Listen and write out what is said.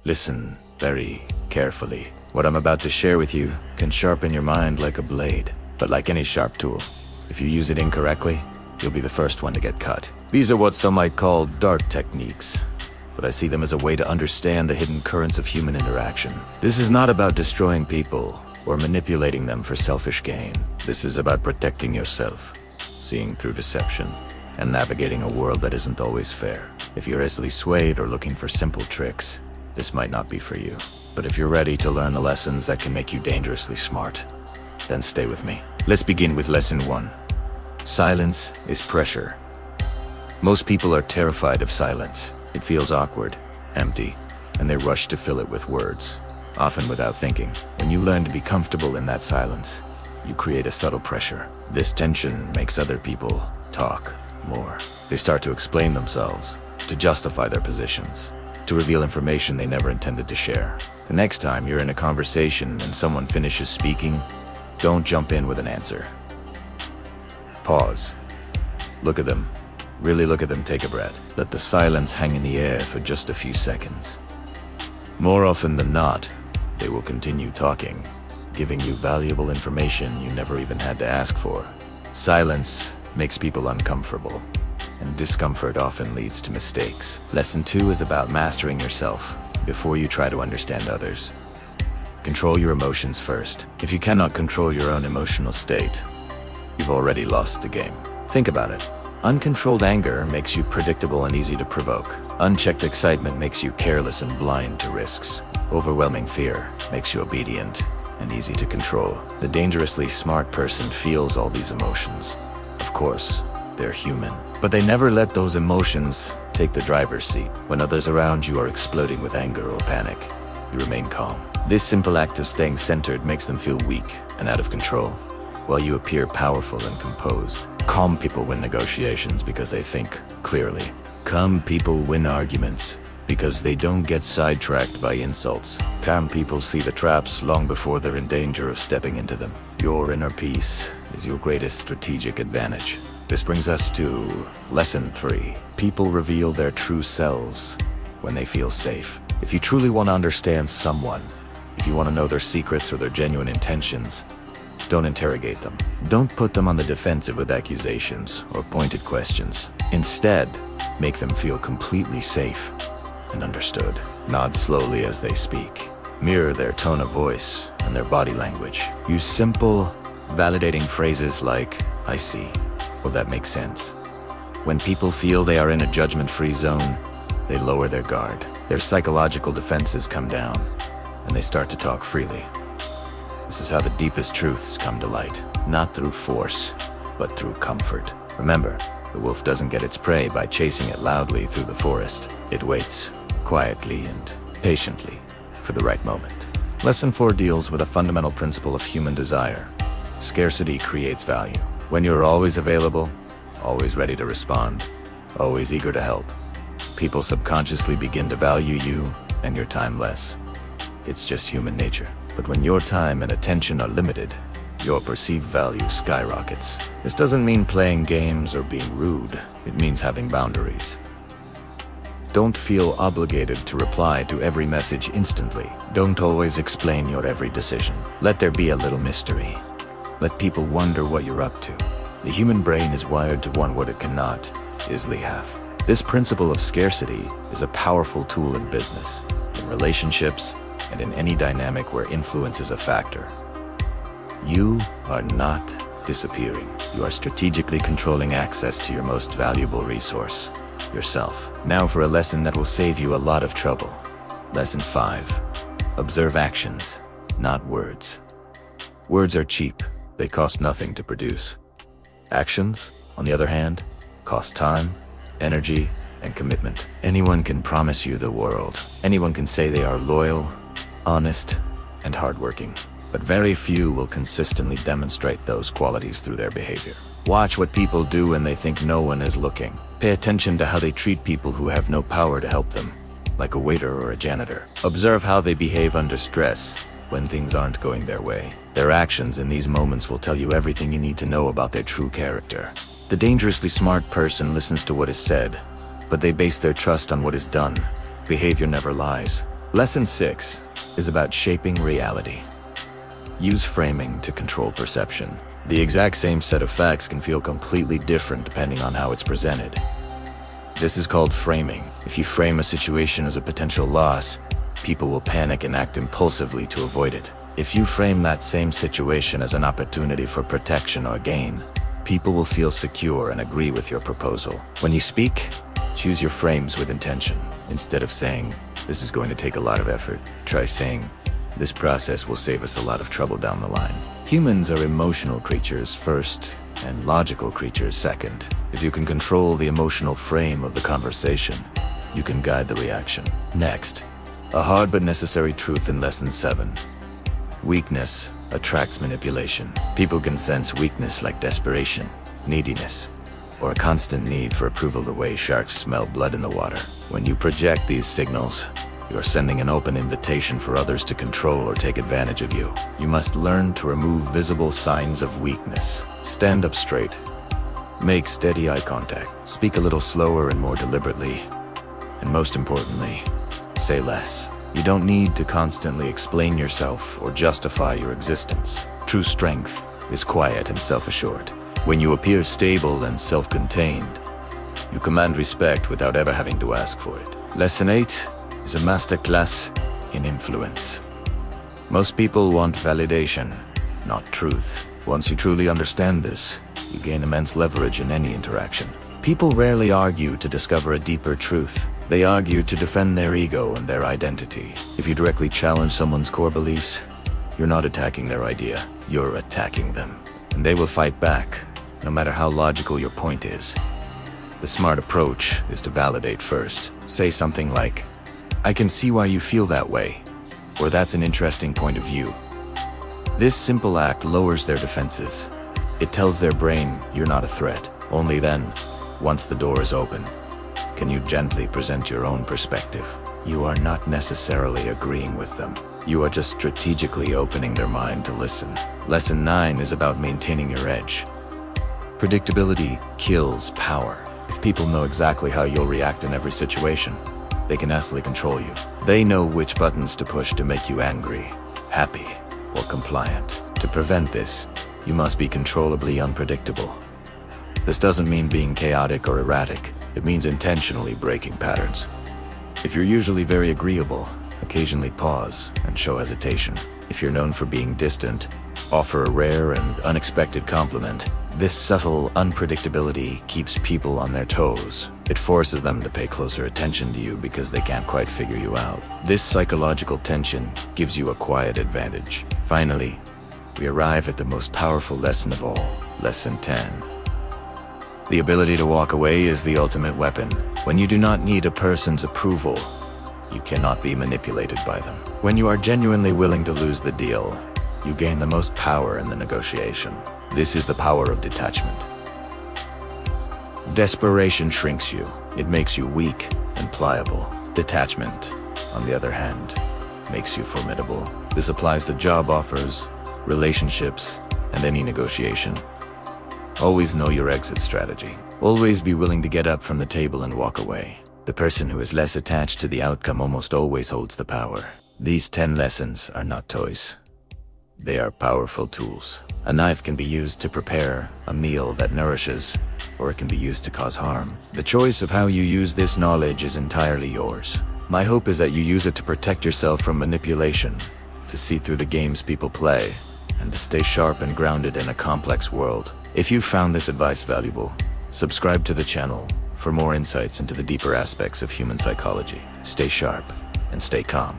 Listen very carefully. What I'm about to share with you can sharpen your mind like a blade, but like any sharp tool, if you use it incorrectly, you'll be the first one to get cut. These are what some might call dark techniques, but I see them as a way to understand the hidden currents of human interaction. This is not about destroying people or manipulating them for selfish gain. This is about protecting yourself, seeing through deception, and navigating a world that isn't always fair. If you're easily swayed or looking for simple tricks, this might not be for you. But if you're ready to learn the lessons that can make you dangerously smart, then stay with me. Let's begin with lesson 1. Silence is pressure. Most people are terrified of silence. It feels awkward, empty, and they rush to fill it with words, often without thinking. When you learn to be comfortable in that silence, you create a subtle pressure. This tension makes other people talk more. They start to explain themselves, to justify their positions, to reveal information they never intended to share. The next time you're in a conversation and someone finishes speaking, don't jump in with an answer. Pause. Look at them. Really look at them, take a breath. Let the silence hang in the air for just a few seconds. More often than not, they will continue talking, giving you valuable information you never even had to ask for. Silence makes people uncomfortable, and discomfort often leads to mistakes. Lesson 2 is about mastering yourself before you try to understand others. Control your emotions first. If you cannot control your own emotional state, you've already lost the game. Think about it. Uncontrolled anger makes you predictable and easy to provoke. Unchecked excitement makes you careless and blind to risks. Overwhelming fear makes you obedient and easy to control. The dangerously smart person feels all these emotions. Of course, they're human, but they never let those emotions take the driver's seat. When others around you are exploding with anger or panic, you remain calm. This simple act of staying centered makes them feel weak and out of control, while you appear powerful and composed. Calm people win negotiations because they think clearly. Calm people win arguments because they don't get sidetracked by insults. Calm people see the traps long before they're in danger of stepping into them. Your inner peace is your greatest strategic advantage. This brings us to lesson 3. People reveal their true selves when they feel safe. If you truly want to understand someone, if you want to know their secrets or their genuine intentions, don't interrogate them. Don't put them on the defensive with accusations or pointed questions. Instead, make them feel completely safe and understood. Nod slowly as they speak. Mirror their tone of voice and their body language. Use simple, validating phrases like, "I see," or "that makes sense." When people feel they are in a judgment-free zone, they lower their guard. Their psychological defenses come down, and they start to talk freely. This is how the deepest truths come to light, not through force, but through comfort. Remember, the wolf doesn't get its prey by chasing it loudly through the forest. It waits, quietly and patiently, for the right moment. Lesson 4 deals with a fundamental principle of human desire. Scarcity creates value. When you're always available, always ready to respond, always eager to help, people subconsciously begin to value you and your time less. It's just human nature. But when your time and attention are limited, your perceived value skyrockets. This doesn't mean playing games or being rude. It means having boundaries. Don't feel obligated to reply to every message instantly. Don't always explain your every decision. Let there be a little mystery. Let people wonder what you're up to. The human brain is wired to want what it cannot easily have. This principle of scarcity is a powerful tool in business, in relationships, and in any dynamic where influence is a factor. You are not disappearing. You are strategically controlling access to your most valuable resource, yourself. Now for a lesson that will save you a lot of trouble. Lesson 5. Observe actions, not words. Words are cheap. They cost nothing to produce. Actions, on the other hand, cost time, energy, and commitment. Anyone can promise you the world. Anyone can say they are loyal, honest, and hardworking. But very few will consistently demonstrate those qualities through their behavior. Watch what people do when they think no one is looking. Pay attention to how they treat people who have no power to help them, like a waiter or a janitor. Observe how they behave under stress when things aren't going their way. Their actions in these moments will tell you everything you need to know about their true character. The dangerously smart person listens to what is said, but they base their trust on what is done. Behavior never lies. Lesson 6 is about shaping reality. Use framing to control perception. The exact same set of facts can feel completely different depending on how it's presented. This is called framing. If you frame a situation as a potential loss, people will panic and act impulsively to avoid it. If you frame that same situation as an opportunity for protection or gain, people will feel secure and agree with your proposal. When you speak, choose your frames with intention. Instead of saying, "This is going to take a lot of effort," try saying, "This process will save us a lot of trouble down the line." Humans are emotional creatures first and logical creatures second. If you can control the emotional frame of the conversation, you can guide the reaction. Next, a hard but necessary truth in Lesson 7. Weakness attracts manipulation. People can sense weakness like desperation, neediness, or a constant need for approval the way sharks smell blood in the water. When you project these signals, you're sending an open invitation for others to control or take advantage of you. You must learn to remove visible signs of weakness. Stand up straight. Make steady eye contact. Speak a little slower and more deliberately. And most importantly, say less. You don't need to constantly explain yourself or justify your existence. True strength is quiet and self-assured. When you appear stable and self-contained, you command respect without ever having to ask for it. Lesson 8 is a masterclass in influence. Most people want validation, not truth. Once you truly understand this, you gain immense leverage in any interaction. People rarely argue to discover a deeper truth. They argue to defend their ego and their identity. If you directly challenge someone's core beliefs, you're not attacking their idea, you're attacking them. And they will fight back, no matter how logical your point is. The smart approach is to validate first. Say something like, "I can see why you feel that way," or "That's an interesting point of view." This simple act lowers their defenses. It tells their brain you're not a threat. Only then, once the door is open, can you gently present your own perspective. You are not necessarily agreeing with them. You are just strategically opening their mind to listen. Lesson 9 is about maintaining your edge. Predictability kills power. If people know exactly how you'll react in every situation, they can easily control you. They know which buttons to push to make you angry, happy, or compliant. To prevent this, you must be controllably unpredictable. This doesn't mean being chaotic or erratic. It means intentionally breaking patterns. If you're usually very agreeable, occasionally pause and show hesitation. If you're known for being distant, offer a rare and unexpected compliment. This subtle unpredictability keeps people on their toes. It forces them to pay closer attention to you because they can't quite figure you out. This psychological tension gives you a quiet advantage. Finally, we arrive at the most powerful lesson of all, Lesson 10. The ability to walk away is the ultimate weapon. When you do not need a person's approval, you cannot be manipulated by them. When you are genuinely willing to lose the deal, you gain the most power in the negotiation. This is the power of detachment. Desperation shrinks you. It makes you weak and pliable. Detachment, on the other hand, makes you formidable. This applies to job offers, relationships, and any negotiation. Always know your exit strategy. Always be willing to get up from the table and walk away. The person who is less attached to the outcome almost always holds the power. These 10 lessons are not toys. They are powerful tools. A knife can be used to prepare a meal that nourishes, or it can be used to cause harm. The choice of how you use this knowledge is entirely yours. My hope is that you use it to protect yourself from manipulation, to see through the games people play, and to stay sharp and grounded in a complex world. If you found this advice valuable, subscribe to the channel for more insights into the deeper aspects of human psychology. Stay sharp and stay calm.